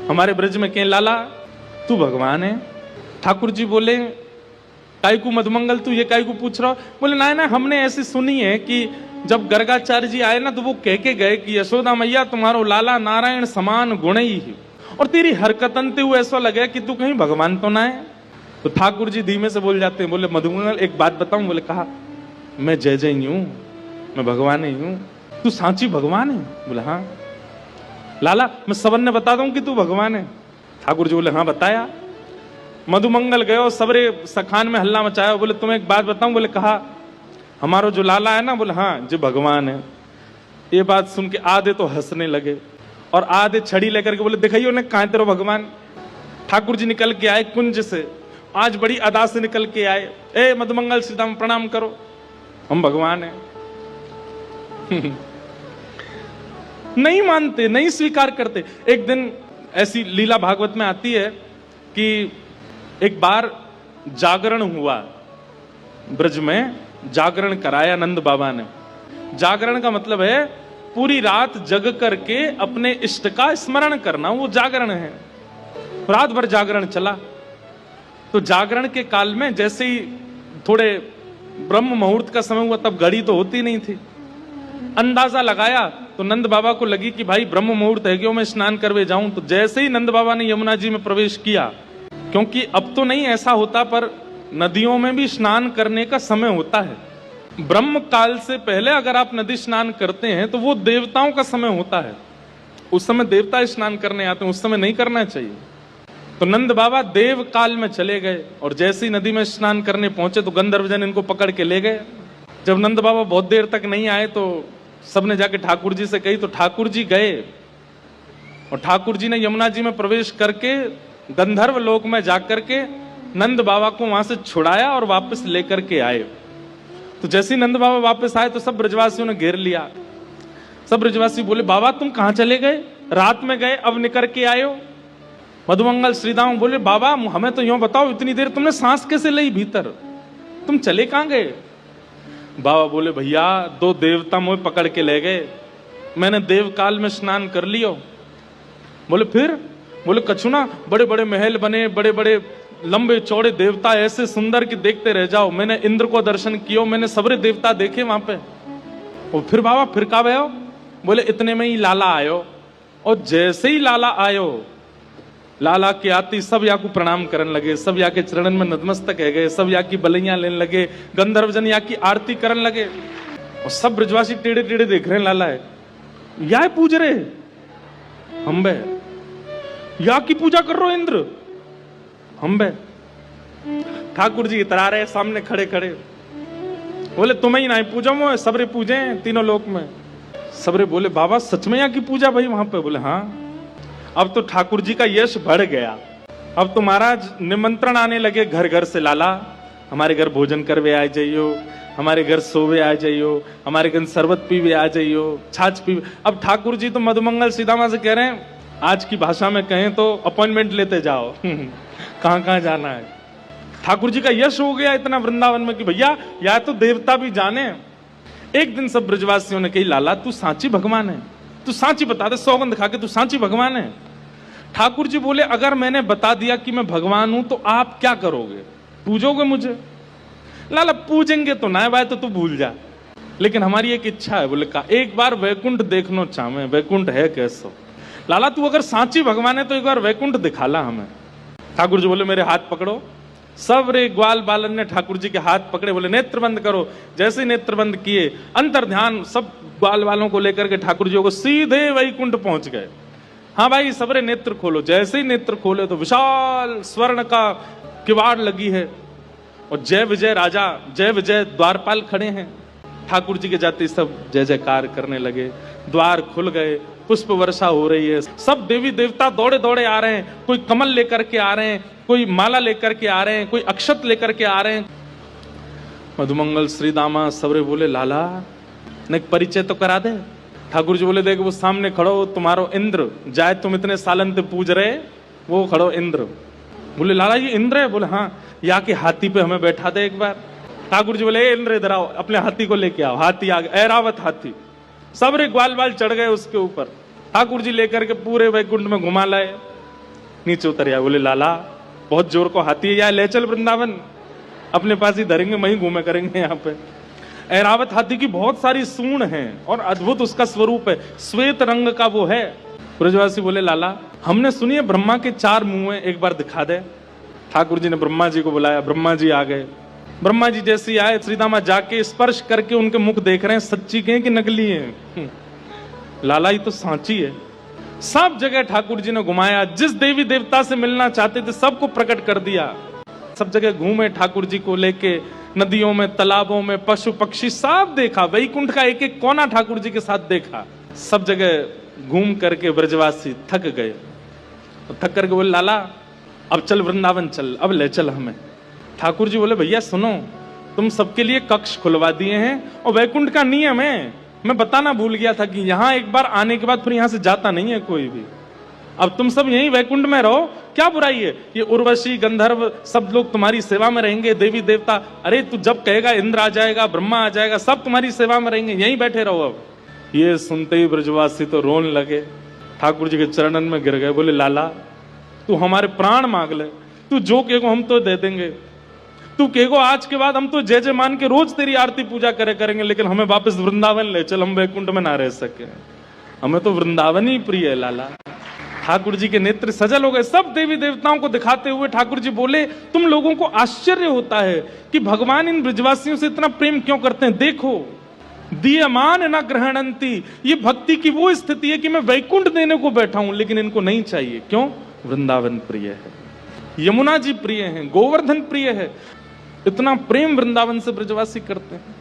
हमारे ब्रज में कहें लाला तू भगवान है। ठाकुर जी बोले काय को मधुमंगल तू ये काय को पूछ रहा हो? बोले ना ना हमने ऐसी सुनी है कि जब गर्गाचार्य जी आए ना तो वो कह के गए कि यशोदा मैया तुम्हारो लाला नारायण समान गुण ही, और तेरी हरकतन ते हुए ऐसा लगे कि तू कहीं भगवान तो ना है। तो ठाकुर जी धीमे से बोल जाते हैं, बोले मधुमंगल एक बात बताऊं? बोले कहा मैं जय जय ही हूं, मैं भगवान ही हूं। तू सांची भगवान है? बोले हाँ। लाला मैं सबन ने बता दूं कि तू भगवान है? ठाकुर जी बोले हाँ बताया। मधुमंगल गए और सबरे सखान में हल्ला मचाया। बोले तुम्हें एक बात बताऊं? बोले कहा हमारो जो लाला है ना, बोले हाँ जो भगवान है। ये बात सुन के आधे तो हंसने लगे और आधे छड़ी लेकर के बोले दिखाइयो ने कहां तेरो भगवान। ठाकुर जी निकल के आए कुंज से, आज बड़ी अदा से निकल के आए, ए मधुमंगल सीताराम प्रणाम करो, हम भगवान हैं। नहीं मानते, नहीं स्वीकार करते। एक दिन ऐसी लीला भागवत में आती है कि एक बार जागरण हुआ, ब्रज में जागरण कराया नंद बाबा ने। जागरण का मतलब है पूरी रात जग करके अपने इष्ट का स्मरण करना, वो जागरण है। रात भर जागरण चला। तो जागरण के काल में जैसे ही थोड़े ब्रह्म मुहूर्त का समय हुआ, तब घड़ी तो होती नहीं थी, अंदाजा लगाया तो नंद बाबा को लगी कि भाई ब्रह्म मुहूर्त है, क्यों मैं स्नान करवे जाऊं। तो जैसे ही नंद बाबा ने यमुना जी में प्रवेश किया, क्योंकि अब तो नहीं ऐसा होता पर नदियों में भी स्नान करने का समय होता है। ब्रह्म काल से पहले अगर आप नदी स्नान करते हैं तो वो देवताओं का समय होता है, उस समय देवता स्नान करने आते हैं, उस समय नहीं करना चाहिए। तो नंद बाबा देव काल में चले गए और जैसे ही नदी में स्नान करने पहुंचे तो गंधर्वजन इनको पकड़ के ले गए। जब नंद बाबा बहुत देर तक नहीं आए तो सबने जाके ठाकुर जी से कही। तो ठाकुर जी गए और ठाकुर जी ने यमुना जी में प्रवेश करके गंधर्व लोक में जाकर के नंद बाबा को वहां से छुड़ाया और वापस लेकर के आए। तो जैसे ही नंद बाबा वापस आए तो सब ब्रजवासियों ने घेर लिया। सब ब्रजवासी बोले बाबा तुम कहां चले गए? रात में गए अब निकल के आए हो। मधुमंगल श्रीदाम बोले बाबा हमें तो यूं बताओ, इतनी देर तुमने सांस कैसे ली भीतर, तुम चले कहां गए? बाबा बोले भैया दो देवता मुझे पकड़ के ले गए, मैंने देव काल में स्नान कर लियो। बोले फिर? बोले कछु ना, बड़े बड़े महल बने, बड़े बड़े लंबे चौड़े देवता ऐसे सुंदर कि देखते रह जाओ। मैंने इंद्र को दर्शन किया, मैंने सबरे देवता देखे वहां पे। और फिर बाबा फिर कब आयो? बोले इतने में ही लाला आयो। और जैसे ही लाला आयो, लाला के आती सब या को प्रणाम करने लगे, सब या के चरणन में नतमस्तक है गए, सब या की बलैया लेने लगे, गंधर्वजन या की आरती करने लगे। और सब ब्रजवासी टेढ़े टेढ़े देख रहे हैं लाला है, या पूज रहे हम बे, या की पूजा कर रहे इंद्र हम बे। ठाकुर जी इतरा रहे सामने खड़े खड़े, बोले तुम्हें ही नहीं पूजा वो सबरे पूजे तीनों लोक में। सबरे बोले बाबा सच में यहाँ की पूजा भाई वहां पे? बोले हाँ। अब तो ठाकुर जी का यश बढ़ गया। अब तो महाराज निमंत्रण आने लगे घर घर से, लाला हमारे घर भोजन करवे आ जाइयो, हमारे घर सोवे आ जाइयो, हमारे घर शरबत पीवे आ जाइयो, छाछ पीवे। अब ठाकुर जी तो मधुमंगल सीतामा से कह रहे हैं, आज की भाषा में कहें तो अपॉइंटमेंट लेते जाओ कहां कहां जाना है। ठाकुर जी का यश हो गया इतना वृंदावन में कि भैया या तो देवता भी जाने। एक दिन सब ब्रजवासियों ने कही लाला तू सांची भगवान है, तू सांची बता दे, सौगंध खा के तू सांची भगवान है। ठाकुर जी बोले अगर मैंने बता दिया कि मैं भगवान हूं तो आप क्या करोगे? पूजोगे मुझे? लाला पूजेंगे तो ना भाई, तो तू भूल जा, लेकिन हमारी एक इच्छा है। बोले का एक बार वैकुंठ देखना चाहे, वैकुंठ है कैसो? लाला तू अगर सांची भगवान है तो एक बार वैकुंठ दिखाला हमें। ठाकुर जी बोले मेरे हाथ पकड़ो। सब रे ग्वाल बालन ने ठाकुर जी के हाथ पकड़े, बोले नेत्र बंद करो। जैसे नेत्र बंद किए, अंतर ध्यान सब ग्वाल वालों को लेकर के ठाकुर जी को सीधे वैकुंठ पहुंच गए। हाँ भाई सबरे नेत्र खोलो। जैसे ही नेत्र खोले तो विशाल स्वर्ण का किवाड़ लगी है और जय विजय राजा, जय विजय द्वारपाल खड़े हैं। ठाकुर जी के जाते सब जय जयकार करने लगे, द्वार खुल गए, पुष्प वर्षा हो रही है, सब देवी देवता दौड़े दौड़े आ रहे हैं। कोई कमल लेकर के आ रहे हैं, कोई माला लेकर के आ रहे हैं, कोई अक्षत लेकर के आ रहे हैं। मधुमंगल श्रीदामा सबरे बोले लाला ने परिचय तो करा दे। ठाकुर जी बोले देख वो सामने खड़ो तुम्हारो इंद्र, जाए तुम इतने सालन से पूज रहे, वो खड़ो इंद्र। बोले लाला ये इंद्र है? बोले हाँ। या के हाथी पे हमें बैठा दे एक बार। ठाकुर जी बोले इंद्र इधर आओ, अपने हाथी को लेके आओ। हाथी आ गया, ऐरावत हाथी। सब रे ग्वाल बाल चढ़ गए उसके ऊपर। ठाकुर जी लेकर के पूरे वैकुंठ में घुमा लाए। नीचे उतर आया, बोले लाला बहुत जोर को हाथी है, या ले चल वृंदावन, अपने पास ही धरेंगे, वहीं घूमे करेंगे यहाँ पे। ऐरावत हाथी की बहुत सारी सूंड हैं और अद्भुत उसका स्वरूप है, श्वेत रंग का वो है। ब्रजवासी बोले लाला हमने सुनी है ब्रह्मा के 4 मुंह हैं, एक बार दिखा दे। ठाकुर जी ने ब्रह्मा जी को बुलाया, ब्रह्मा जी आ गए। ब्रह्मा जी जैसे आए, श्रीदामा जाके स्पर्श करके उनके मुख देख रहे हैं, सच्ची के कि नकली है? लाला ये तो सांची है। सब जगह ठाकुर जी ने घुमाया, जिस देवी देवता से मिलना चाहते थे सबको प्रकट कर दिया। सब जगह घूमे ठाकुर जी को लेके, नदियों में, तालाबों में, पशु पक्षी सब देखा, वैकुंठ का एक एक कोना ठाकुर जी के साथ देखा। सब जगह घूम करके ब्रजवासी थक गए। थक करके बोले लाला अब चल वृंदावन चल, अब ले चल हमें। ठाकुर जी बोले भैया सुनो, तुम सबके लिए कक्ष खुलवा दिए हैं और वैकुंठ का नियम है, मैं बताना भूल गया था कि यहाँ एक बार आने के बाद फिर यहाँ से जाता नहीं है कोई भी। अब तुम सब यहीं वैकुंठ में रहो, क्या बुराई है? ये उर्वशी गंधर्व सब लोग तुम्हारी सेवा में रहेंगे, देवी देवता, अरे तू जब कहेगा इंद्र आ जाएगा, ब्रह्मा आ जाएगा, सब तुम्हारी सेवा में रहेंगे, यहीं बैठे रहो। अब ये सुनते ही ब्रजवासी तो रोने लगे, ठाकुर जी के चरणन में गिर गए। बोले लाला तू हमारे प्राण मांग ले, तू जो कहेगो हम तो दे देंगे, तू कहेगो आज के बाद हम तो जय जय मान के रोज तेरी आरती पूजा करेंगे, लेकिन हमें वापस वृंदावन ले चल, हम वैकुंठ में ना रह सके, हमें तो वृंदावन ही प्रिय है लाला। ठाकुर जी के नेत्र सजल हो गए। सब देवी देवताओं को दिखाते हुए ठाकुर जी बोले तुम लोगों को आश्चर्य होता है कि भगवान इन ब्रजवासियों से इतना प्रेम क्यों करते हैं। देखो दीयमान न ग्रहणंती, ये भक्ति की वो स्थिति है कि मैं वैकुंठ देने को बैठा हूं लेकिन इनको नहीं चाहिए। क्यों? वृंदावन प्रिय है, यमुना जी प्रिय हैं, गोवर्धन प्रिय है, इतना प्रेम वृंदावन से ब्रजवासी करते हैं।